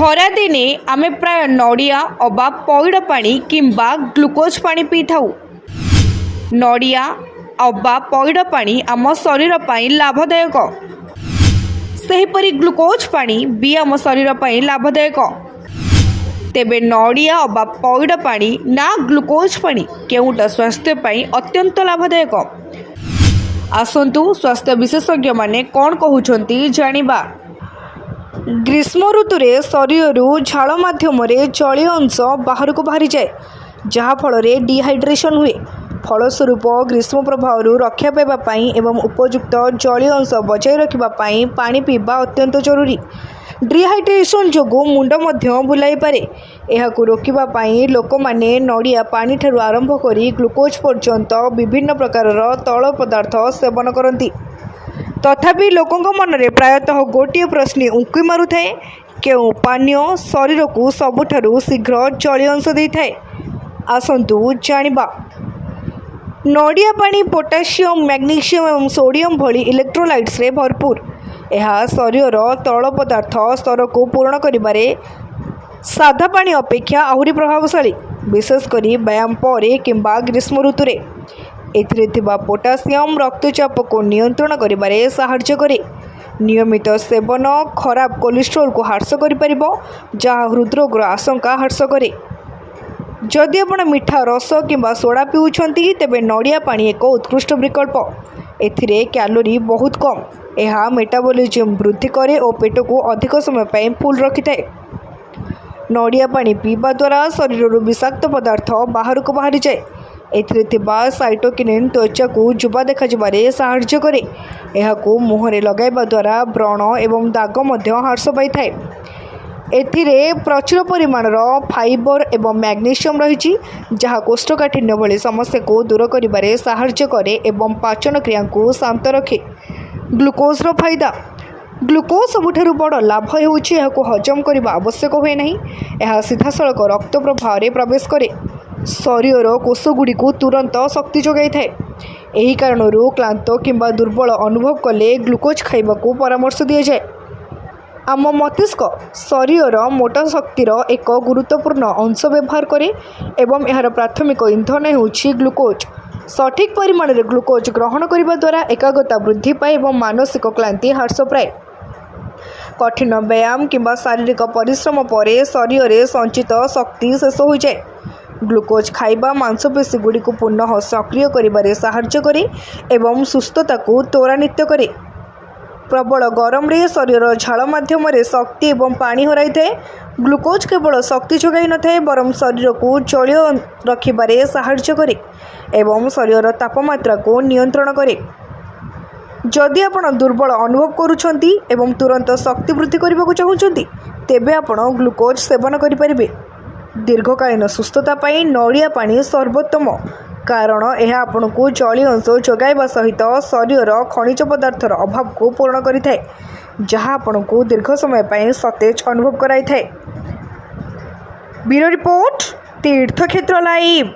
खरा दिने आमे प्राय नड़िया अबा पइड पानी किंबा ग्लुकोज पानी पी थाउ। नड़िया अबा पइड पानी आम शरीर पाई लाभदायक, सेहीपरि ग्लुकोज पानी भी आम शरीर पाई लाभदायक। तेबे नड़िया अबा पइड पानी ना ग्लुकोज पानी केउटा स्वास्थ्य पाई अत्यंत लाभदायक? आसंतु स्वास्थ्य विशेषज्ञ माने कौन कहउछंती जानिबा। ग्रीष्म ऋतु शरीर झाड़ मध्यम जलीय अंश बाहर को बाहरी जाए, जहाँफल डिहाइड्रेशन हुए। फलस्वरूप ग्रीष्म प्रभाव रक्षा पाइबापी एवं उपयुक्त जलीय अंश बजाय रखापी पानी पीवा अत्यंत जरूरी। डिहाइड्रेशन जोगु मुंड मध्य बुलाई पारे। यहाकू रोकवाई लोक माने नड़िया पानी ठारू आरंभ करी ग्लुकोज पर्यंत विभिन्न प्रकार तैल पदार्थ सेवन करती। तथापि लोकों मनरे प्रायतः गोटे प्रश्न उंकी मारुए, केउ पानीय शरीर को सबुठारु शीघ्र जलीय अंश देता है? आसंतु जानिबा। नड़िया पानी पोटासियम, मैग्नीशियम और सोडियम भली इलेक्ट्रोलाइट्स रे भरपूर। यह शरीर तैल पदार्थ स्तर को पूर्ण करिबारे साधा पानी अपेक्षा आहुरी प्रभावशाली, विशेषकर व्यायाम पर किंबा ग्रीष्म ऋतु रे। एथिरे थिबा पोटासियम रक्तचाप को नियंत्रण करिबारे सहायता करे। नियमित सेवन खराब कोलेस्ट्रोल को ह्रास करिपारिबो, जहाँ हृदरोगर आशंका ह्रास करे। जदि आपण मिठा रस किंबा सोडा पिउछंती तेबे नड़िया पानी एक उत्कृष्ट विकल्प। एथिरे कैलोरी बहुत कम। यह मेटाबॉलिज्म वृद्धि करे और पेट को अधिक समय पाई फुल रखिथाए। नड़िया पानी पीवा द्वारा शरीर विषाक्त पदार्थ बाहर को बाहरी जाए। एथिरे थिबा साइटोकिनिन त्वचा को जुबा देखाजिबारे सहायता करे। एहाकू मुहरे लगाइबा द्वारा व्रण एवं दाग मध्य ह्रास पाइथाए। एथिरे प्रचुर परिमाणर फाइबर एवं मैग्नीशियम रही, जहाँ कोष्ठकाठिन्य भली समस्या को दूर करिबारे सहायता करे एवं पाचन क्रिया को शांत रखे। ग्लुकोज रो फायदा। ग्लुकोज सबुठारु बड़ लाभ हेउछि एहाकू हजम करबा आवश्यक हुए नहीं। यह सीधासलख रक्त प्रवाह रे प्रवेश करे, शरीर कोषगुड़ी को तुरंत शक्ति जोगाई थाए। यही कारणरू क्लांत किंबा दुर्बल अनुभव कले ग्लुकोज खाइबा को परामर्श दिया जाए। आम मस्तिष्क शरीर मोटा शक्तिर एक गुरुत्वपूर्ण अंश व्यवहार करे एवं यार प्राथमिक इंधन हेउछि ग्लुकोज। सठिक परिमाण में ग्लुकोज ग्रहण करने द्वारा एकाग्रता वृद्धि पाए और मानसिक क्लांति ह्रास पाए। कठिन व्यायाम किंबा शारीरिक परिश्रम पर शरीर में संचित शक्ति शेष हो जाए। ग्लुकोज खाइबा मांसपेशी गुड़ी को पुनः सक्रिय करिबारे सहायता करे एवं सुस्थता को त्वरान्वित करे। प्रबल गरम रे शरीर झाड़ माध्यम शक्ति एवं पानी हराई थाए। ग्लुकोज केवल शक्ति जोगाई न थाए बरं शरीर को जलीय रखिबारे सहायता करे एवं शरीर तापमात्रा को नियंत्रण करे। जदि आपण दुर्बल अनुभव करुछंती एवं तुरंत शक्ति वृद्धि करने को चाहूँगी तेबे आपण ग्लुकोज सेवन करिपारिबे। दीर्घकालीन सुस्थता पाई नड़िया पानी सर्वोत्तम, कारण यह आपण को जलीय अंश जोगाइबा सहित शरीर खनिज पदार्थर अभाव को पूर्ण करिथाए, जहाँ आपण को दीर्घ समय पाई सतेज अनुभव कराइथाए। ब्यूरो रिपोर्ट, तीर्थक्षेत्र लाइव।